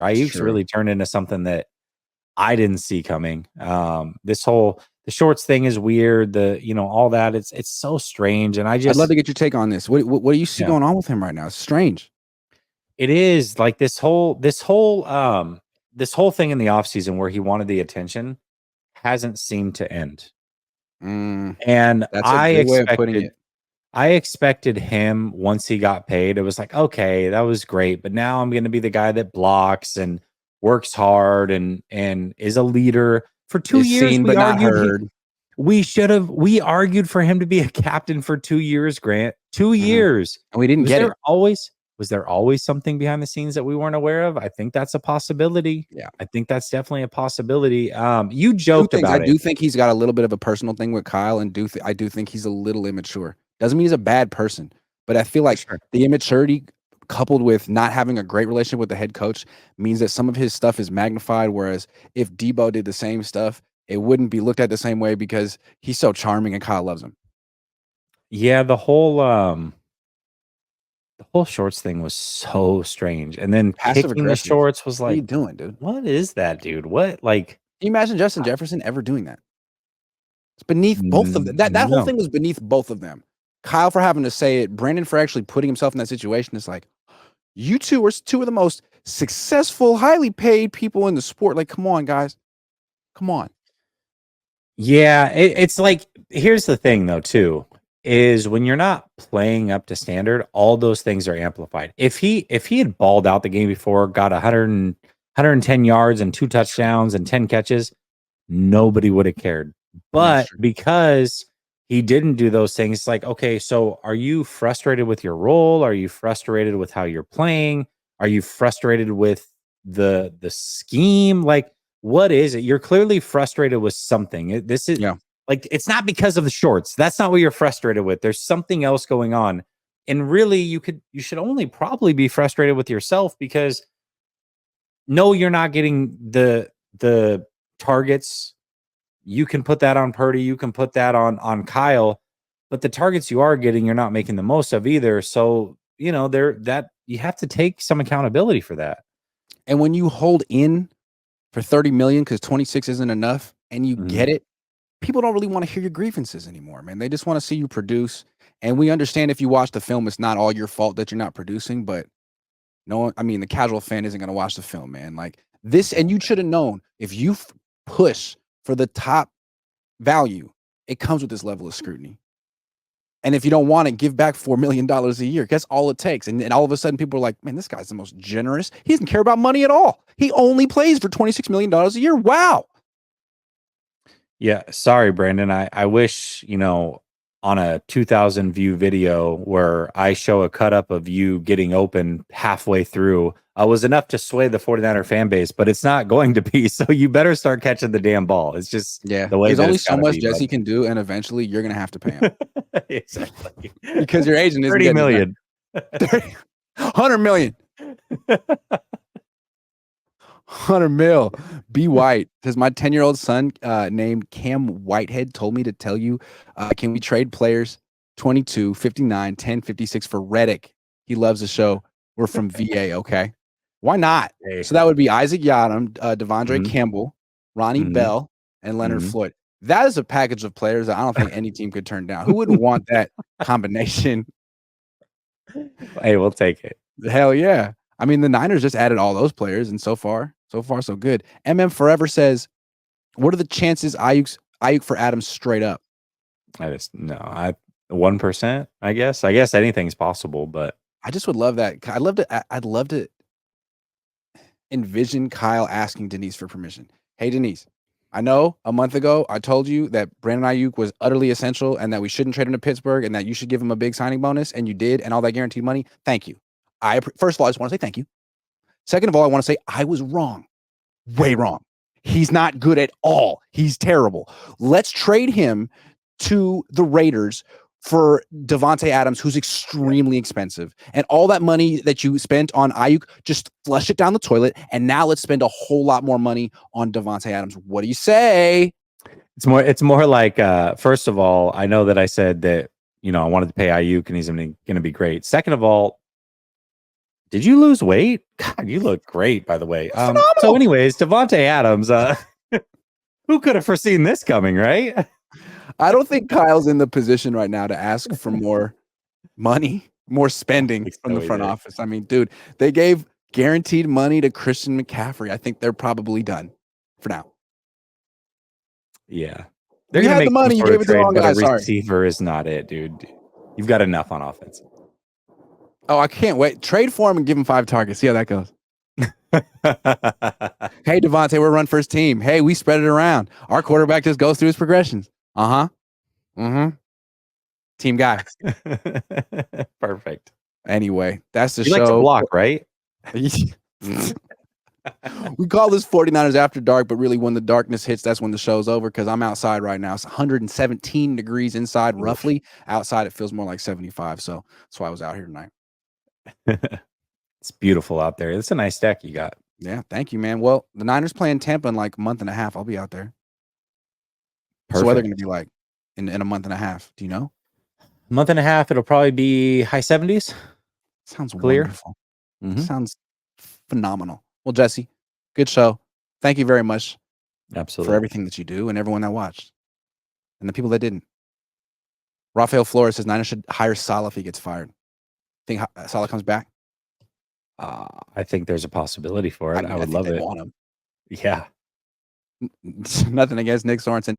Ayuk's really turned into something that I didn't see coming. The shorts thing is weird. All that it's so strange. And I'd love to get your take on this. What do you see going on with him right now? It's strange. It is like this whole thing in the offseason where he wanted the attention hasn't seemed to end. And that's a good way of putting it. I expected him once he got paid. It was like, okay, that was great. But now I'm going to be the guy that blocks and works hard and is a leader. For 2 years, seen, but not heard. We argued for him to be a captain for 2 years, Grant. 2 years. And we didn't get it. Was there always something behind the scenes that we weren't aware of? I think that's a possibility. Yeah. I think that's definitely a possibility. You joked about it. I do think he's got a little bit of a personal thing with Kyle, and I do think he's a little immature. Doesn't mean he's a bad person, but I feel like the immaturity coupled with not having a great relationship with the head coach means that some of his stuff is magnified, whereas if Debo did the same stuff, it wouldn't be looked at the same way because he's so charming and Kyle loves him. Yeah, the whole shorts thing was so strange. And then picking the shorts was like, what are you doing, dude? What is that, dude? What, like, can you imagine Justin Jefferson ever doing that? It's beneath both of them. That whole thing was beneath both of them. Kyle for having to say it, Brandon for actually putting himself in that situation. It's like, you two are two of the most successful, highly paid people in the sport. Like, come on, guys. Come on. Yeah, it's like, here's the thing, though, too, is when you're not playing up to standard, all those things are amplified. If he had balled out the game before, got 110 yards and 2 touchdowns and 10 catches, nobody would have cared. But because he didn't do those things, it's like, okay, so are you frustrated with your role? Are you frustrated with how you're playing? Are you frustrated with the scheme? Like, what is it? You're clearly frustrated with something. This is like, it's not because of the shorts. That's not what you're frustrated with. There's something else going on. And really, you should only probably be frustrated with yourself because no, you're not getting the targets. You can put that on Purdy. You can put that on Kyle, but the targets you are getting, you're not making the most of either. So, you have to take some accountability for that. And when you hold in for 30 million because 26 isn't enough and you get it, people don't really want to hear your grievances anymore, man. They just want to see you produce. And we understand if you watch the film, it's not all your fault that you're not producing, but the casual fan isn't going to watch the film, man. Like this, and you should have known if you push for the top value, it comes with this level of scrutiny. And if you don't want it, give back $4 million a year. That's all it takes. And all of a sudden people are like, man, this guy's the most generous. He doesn't care about money at all. He only plays for $26 million a year. Wow. Yeah. Sorry, Brandon. I wish, on a 2,000 view video where I show a cut up of you getting open halfway through was enough to sway the 49er fan base, but it's not going to be. So you better start catching the damn ball. It's just the way there's only so much Jesse can do, and eventually you're going to have to pay him. Exactly. Because your agent is 30 million. 100 million. 100 mil. B. White says, my 10-year-old son named Cam Whitehead told me to tell you, can we trade players 22, 59, 10, 56 for Reddick? He loves the show. We're from VA, okay? Why not? So that would be Isaac Yadam, Devondre Campbell, Ronnie Bell, and Leonard Floyd. That is a package of players that I don't think any team could turn down. Who wouldn't want that combination? Hey, we'll take it. Hell yeah. I mean, the Niners just added all those players, and so far, so good. MM Forever says, what are the chances Aiyuk for Adams straight up? 1%, I guess. I guess anything's possible, but I just would love that. I'd love to envision Kyle asking Denise for permission. Hey, Denise, I know a month ago I told you that Brandon Aiyuk was utterly essential and that we shouldn't trade him to Pittsburgh and that you should give him a big signing bonus, and you did, and all that guaranteed money. Thank you. First of all, I just want to say thank you. Second of all, I want to say I was wrong. Way wrong. He's not good at all. He's terrible. Let's trade him to the Raiders for Davante Adams, who's extremely expensive. And all that money that you spent on Aiyuk, just flush it down the toilet. And now let's spend a whole lot more money on Davante Adams. What do you say? It's more like, first of all, I know that I said that, I wanted to pay Aiyuk and he's going to be great. Second of all, Did you lose weight? God, you look great, by the way. So, Phenomenal. anyways, Devontae Adams. Who could have foreseen this coming, right? I don't think Kyle's in the position right now to ask for more money, more spending think from so the front either. office. I mean, dude, they gave guaranteed money to Christian McCaffrey. I think they're probably done for now. Yeah. They're You going to had the make some money, you sort gave of it to the trade, wrong but a guy. Sorry. receiver is not it, dude. You've got enough on offense. Oh, I can't wait. Trade for him and give him 5 targets. See how that goes. Hey, Devontae, we're run first team. Hey, we spread it around. Our quarterback just goes through his progressions. Uh-huh. Mm-hmm. Team guy. Perfect. Anyway, that's the You show. like to block, right? We call this 49ers After Dark, but really when the darkness hits, that's when the show's over because I'm outside right now. It's 117 degrees inside, roughly. Outside, it feels more like 75. So that's why I was out here tonight. It's beautiful out there. It's a nice deck you got. Yeah, thank you, man. Well, the Niners playing Tampa in like a month and a half. I'll be out there. Perfect. So what they're going to be like in a month and a half? Do you know? Month and a half, it'll probably be high 70s. Sounds Clear. wonderful. Sounds phenomenal. Well, Jesse, good show. Thank you very much Absolutely. for everything that you do and everyone that watched and the people that didn't. Rafael Flores says Niners should hire Salah if he gets fired. Think Salah comes back? I think there's a possibility for it. I would love it. Want him. Yeah. Nothing against Nick Sorensen.